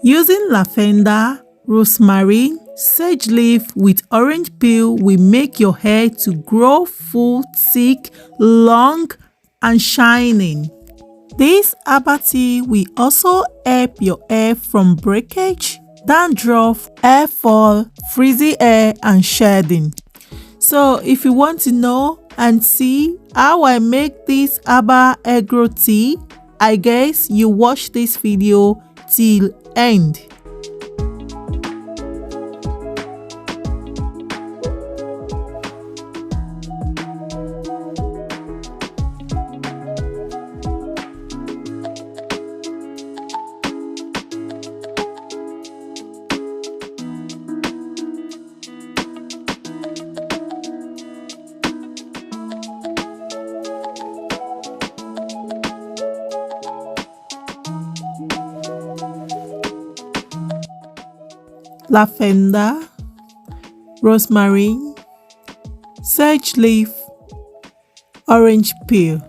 Using lavender, rosemary, sage leaf with orange peel will make your hair to grow full, thick, long and shining. This herbal tea will also help your hair from breakage, dandruff, hair fall, frizzy hair and shedding. So if you want to know and see how I make this herbal hair growth tea, I guess you watch this video till end. Lavender, rosemary, sage leaf, orange peel.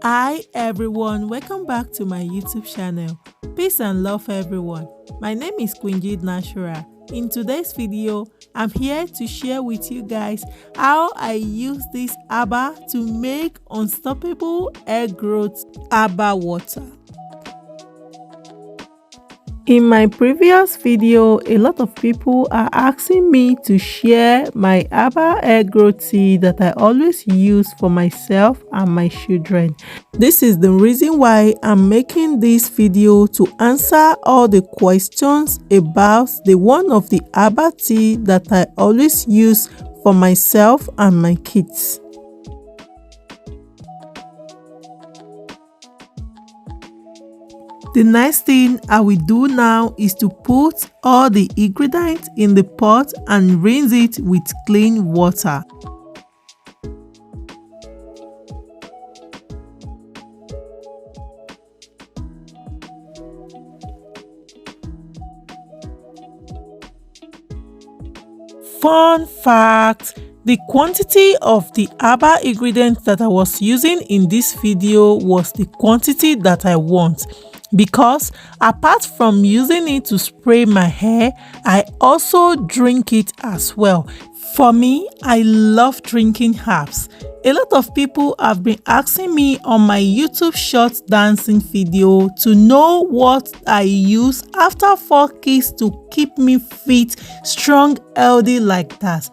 Hi everyone, welcome back to my YouTube channel. Peace and love everyone. My name is Queen Natural. In today's video, I'm here to share with you guys how I use this herbal to make unstoppable hair growth herbal water. In my previous video, a lot of people are asking me to share my herbal hair growth tea that I always use for myself and my children. This is the reason why I'm making this video, to answer all the questions about the one of the herbal tea that I always use for myself and my kids. The next thing I will do now is to put all the ingredients in the pot and rinse it with clean water. Fun fact: the quantity of the herbal ingredients that I was using in this video was the quantity that I want, because apart from using it to spray my hair, I also drink it as well. For me, I love drinking herbs. A lot of people have been asking me on my YouTube short dancing video to know what I use after 4 kids to keep me fit, strong, healthy like that.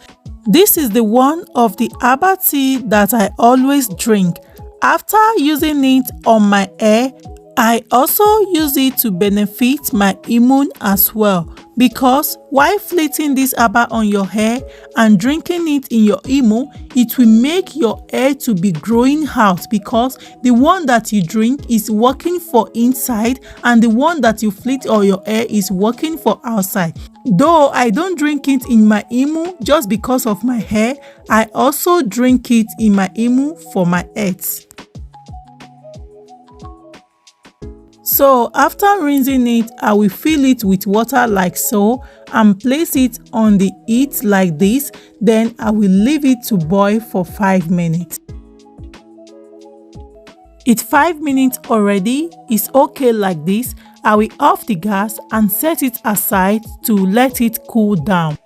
This is the one of the herbal tea that I always drink. After using it on my hair, I also use it to benefit my immune as well, because while fleeting this herbal on your hair and drinking it in your immune, it will make your hair to be growing out, because the one that you drink is working for inside and the one that you fleet on your hair is working for outside. Though I don't drink it in my immune just because of my hair, I also drink it in my immune for my health. So after rinsing it, I will fill it with water like so and place it on the heat like this. Then I will leave it to boil for 5 minutes. It's 5 minutes already. It's okay like this. I will off the gas and set it aside to let it cool down.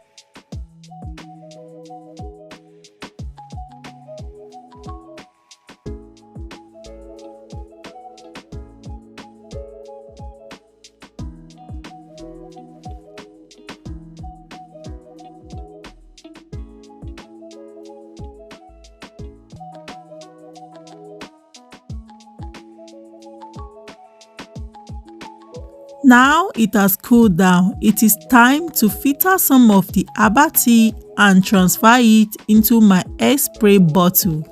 Now it has cooled down. It is time to filter some of the herbal tea and transfer it into my hair spray bottle.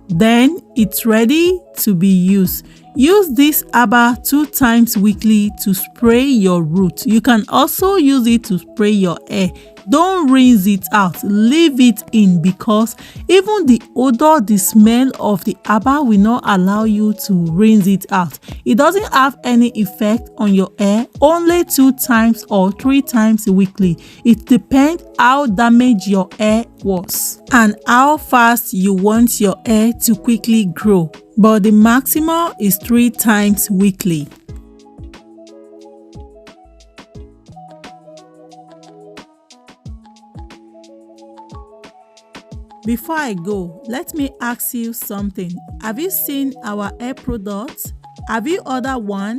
Then it's ready to be used. Use this herbal 2 times weekly to spray your root. You can also use it to spray your hair. Don't rinse it out, leave it in, because even the odor, the smell of the herbal will not allow you to rinse it out. It doesn't have any effect on your hair, only 2 times or 3 times weekly. It depends how damaged your hair was and how fast you want your hair to quickly grow, but the maximum is 3 times weekly. Before I go, let me ask you something. Have you seen our hair products? Have you ordered one?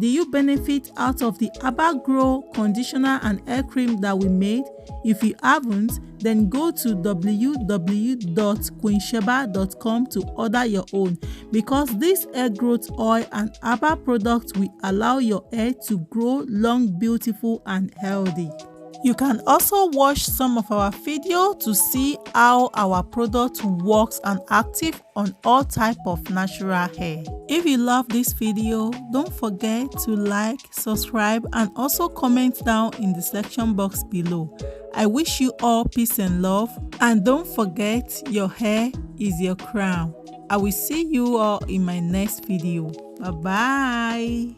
Do you benefit out of the Herbal Grow conditioner and hair cream that we made? If you haven't, then go to www.queensheba.com to order your own, because this hair growth oil and herbal products will allow your hair to grow long, beautiful and healthy. You can also watch some of our video to see how our product works and active on all type of natural hair. If you love this video, don't forget to like, subscribe and also comment down in the section box below. I wish you all peace and love, and don't forget, your hair is your crown. I will see you all in my next video. Bye bye.